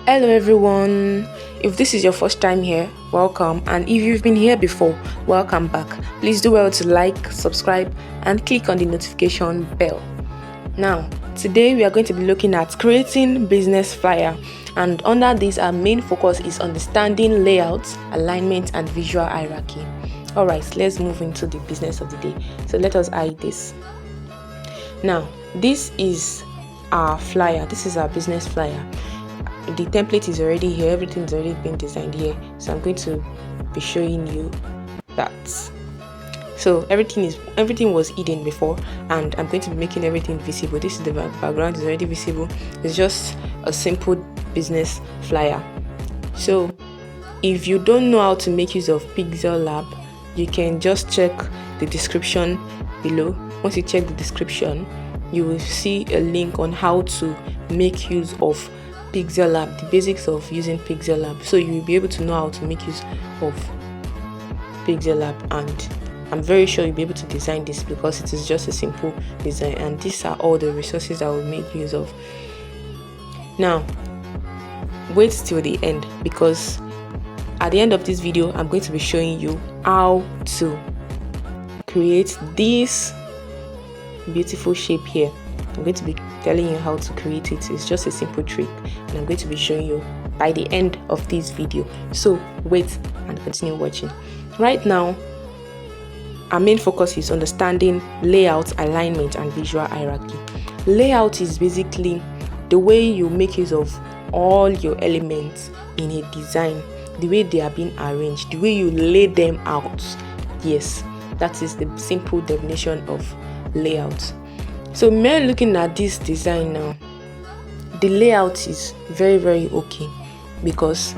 Hello everyone, if this is your first time here, welcome, and if you've been here before, welcome back. Please do well to like, subscribe and click on the notification bell. Now, today we are going to be looking at creating business flyer, and under this our main focus is understanding layouts, alignment and visual hierarchy. Alright, let's move into the business of the day. So let us hide this. Now, this is our flyer, this is our business flyer. The template is already here, everything's already been designed here, so I'm going to be showing you that. So everything was hidden before, and I'm going to be making everything visible. This is the background, is already visible. It's just a simple business flyer. So if you don't know how to make use of Pixel Lab, you can just check the description below. Once you check the description, you will see a link on how to make use of Pixel Lab, the basics of using Pixel Lab. So you will be able to know how to make use of Pixel Lab, and I'm very sure you'll be able to design this because it is just a simple design, and these are all the resources I will make use of. Now, wait till the end, because at the end of this video I'm going to be showing you how to create this beautiful shape here. I'm going to be telling you how to create it. It's just a simple trick, and I'm going to be showing you by the end of this video. So wait and continue watching. Right now, our main focus is understanding layout, alignment and visual hierarchy. Layout is basically the way you make use of all your elements in a design, the way they are being arranged, the way you lay them out. Yes, that is the simple definition of layout. So when looking at this design now, the layout is very okay, because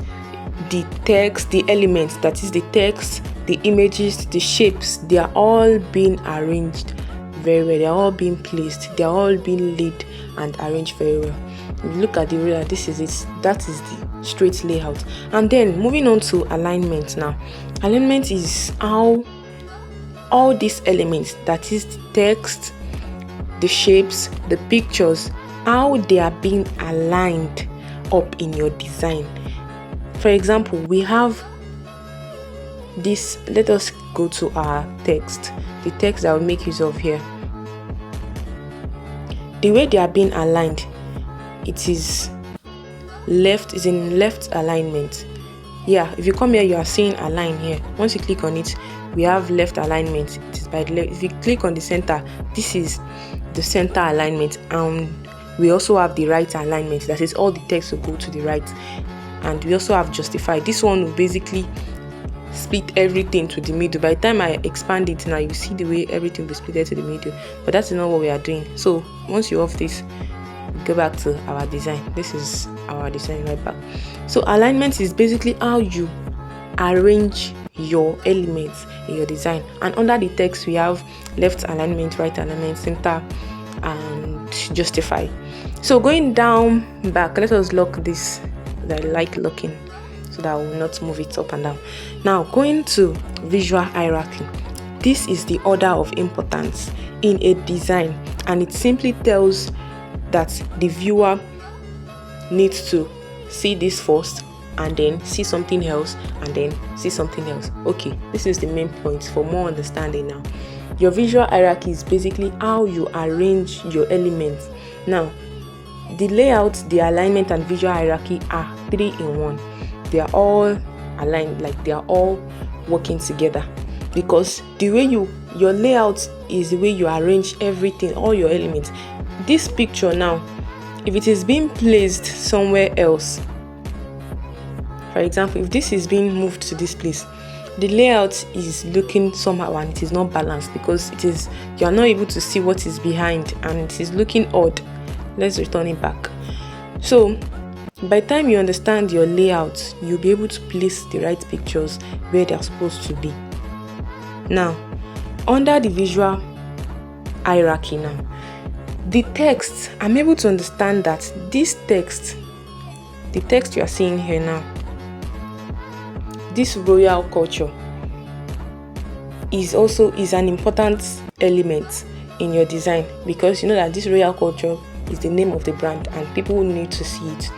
the text, the elements, that is the text, the images, the shapes, they are all being arranged very well. They are all being placed, they are all being laid and arranged very well. If you look at the layout, this is it. That is the straight layout. And then moving on to alignment now. Alignment is how all these elements, that is the text, the shapes, the pictures, how they are being aligned up in your design. For example, we have this. Let us go to our text, the text that we make use of here. The way they are being aligned, it is in left alignment. Yeah, if you come here, you are seeing align here. Once you click on it, we have left alignment. It is by the left. If you click on the center, this is the center alignment, and we also have the right alignment, that is all the text will go to the right. And we also have justify. This one will basically split everything to the middle. By the time I expand it now, you see the way everything will be split to the middle, but that's not what we are doing. So once you off this, go back to our design. This is our design right back. So alignment is basically how you arrange your elements in your design, and under the text we have left alignment, right alignment, center and justify. So going down back, let us lock this. I like locking so that I will not move it up and down. Now going to visual hierarchy, this is the order of importance in a design, and it simply tells that the viewer needs to see this first, and then see something else, and then see something else. Okay, this is the main point for more understanding. Now, your visual hierarchy is basically how you arrange your elements. Now, the layout, the alignment and visual hierarchy are 3 in 1. They are all aligned, like they are all working together, because the way your layout is the way you arrange everything, all your elements. This picture now, if it is being placed somewhere else, for example, if this is being moved to this place, the layout is looking somehow and it is not balanced, because you are not able to see what is behind and it is looking odd. Let's return it back. So by the time you understand your layout, you'll be able to place the right pictures where they are supposed to be. Now, under the visual hierarchy now, the text, I'm able to understand that this text, the text you are seeing here now, this royal culture is an important element in your design, because you know that this royal culture is the name of the brand and people need to see it.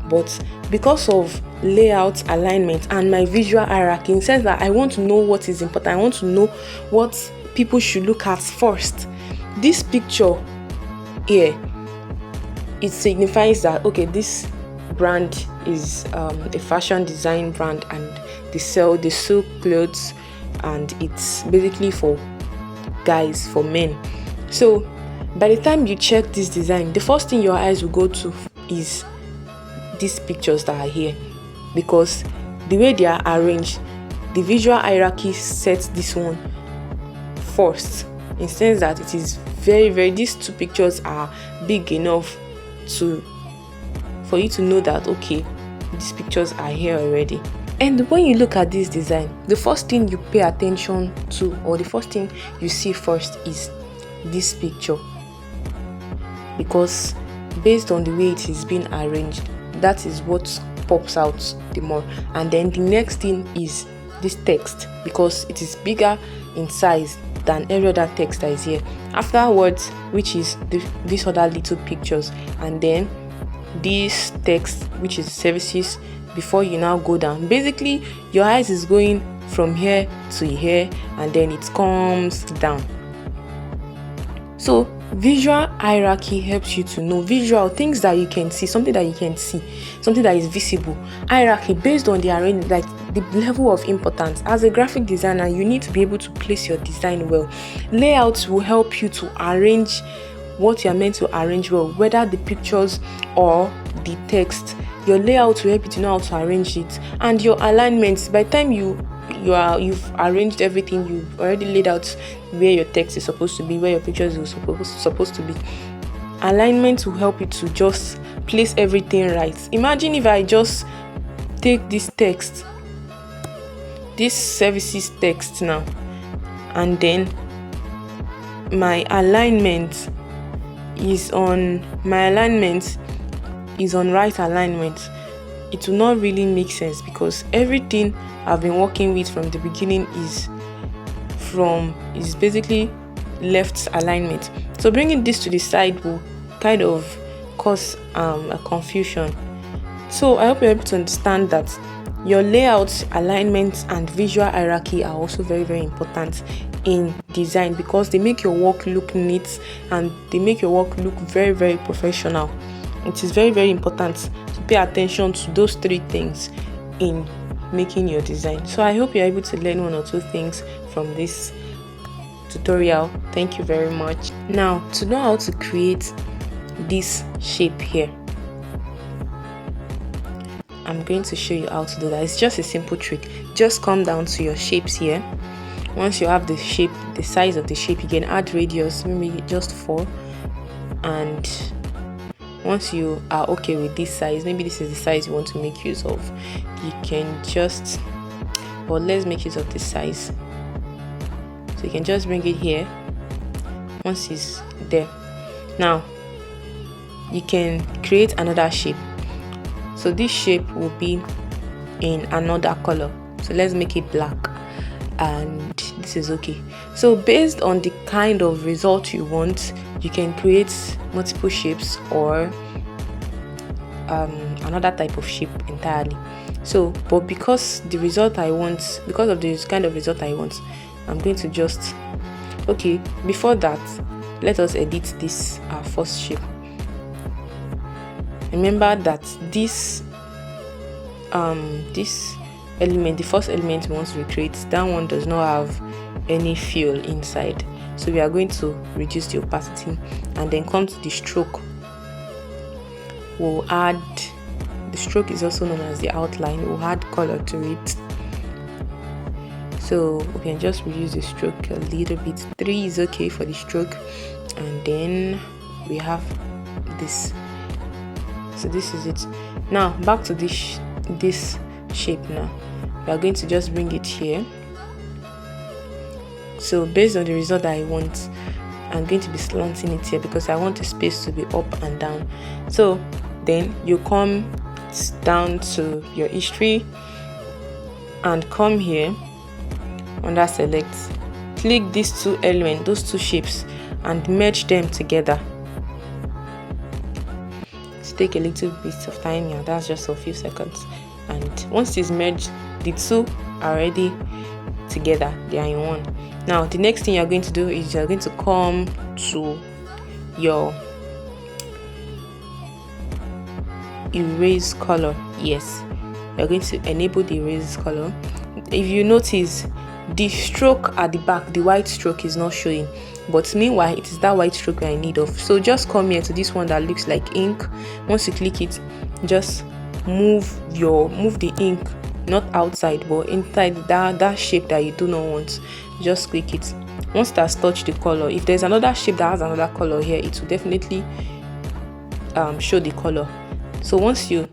but because of layout, alignment, and my visual hierarchy, in the sense that I want to know what is important, I want to know what people should look at first. This picture here, it signifies that okay, this brand is a fashion design brand, and they sew clothes, and it's basically for guys, for men. So by the time you check this design, the first thing your eyes will go to is these pictures that are here, because the way they are arranged, the visual hierarchy sets this one first, in the sense that it is very, these two pictures are big enough for you to know that okay, these pictures are here already. And when you look at this design, the first thing you pay attention to, or the first thing you see first, is this picture, because based on the way it is being arranged, that is what pops out the more. And then the next thing is this text, because it is bigger in size than every other text that is here. Afterwards, which is these other little pictures, and then this text, which is services, before you now go down. Basically, your eyes is going from here to here, and then it comes down. So visual hierarchy helps you to know visual things that you can see, something that you can see, something that is visible. Hierarchy based on the arrangement, like the level of importance. As a graphic designer, you need to be able to place your design well. Layouts will help you to arrange what you are meant to arrange well, whether the pictures or the text. Your layout will help you to know how to arrange it, and your alignments. By the time you've arranged everything, you've already laid out where your text is supposed to be, where your pictures are supposed to be. Alignment will help you to just place everything right. Imagine if I just take this text, this services text now, and then my alignment is on right alignment. It will not really make sense, because everything I've been working with from the beginning is basically left alignment. So bringing this to the side will kind of cause a confusion. So I hope you're able to understand that your layout, alignment, and visual hierarchy are also very important in design, because they make your work look neat and they make your work look very professional. It is very important to pay attention to those three things in making your design. So I hope you're able to learn one or two things from this tutorial. Thank you very much. Now, to know how to create this shape here, I'm going to show you how to do that. It's just a simple trick. Just come down to your shapes here. Once you have the shape, the size of the shape, you can add radius, maybe just 4. And once you are okay with this size, maybe this is the size you want to make use of, you can just, or let's make use of this size. So you can just bring it here. Once it's there, now you can create another shape. So this shape will be in another color. So let's make it black, and this is okay. So based on the kind of result you want, you can create multiple shapes or another type of shape entirely. So, but because of the kind of result I want, I'm going to just, okay, before that, let us edit this first shape. Remember that this element, the first element we want to recreate, that one does not have any fill inside. So we are going to reduce the opacity, and then come to the stroke. We'll add, the stroke is also known as the outline. We'll add color to it. So we can just reduce the stroke a little bit. 3 is okay for the stroke. And then we have this. So this is it. Now back to this shape. Now we are going to just bring it here. So based on the result that I want, I'm going to be slanting it here because I want the space to be up and down. So then you come down to your history and come here under select, click these two elements, those two shapes, and merge them together. take a little bit of time. Yeah, that's just a few seconds. And once it's merged, the two are already together, they are in one. Now the next thing you're going to do is you're going to come to your erase color. Yes, you're going to enable the erase color. If you notice, the stroke at the back, the white stroke is not showing, but meanwhile it is that white stroke I need of. So just come here to this one that looks like ink. Once you click it, just move the ink not outside but inside that shape that you do not want. Just click it. Once that's touched the color, if there's another shape that has another color here, it will definitely show the color. So once you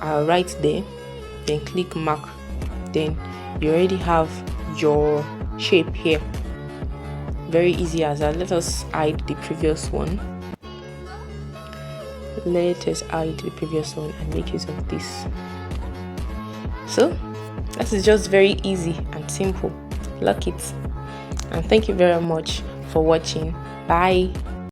are right there, then click mark, then you already have your shape here. Very easy as that. Let us hide the previous one. Let us hide the previous one and make use of this. So that is just very easy and simple. Lock it. And thank you very much for watching. Bye.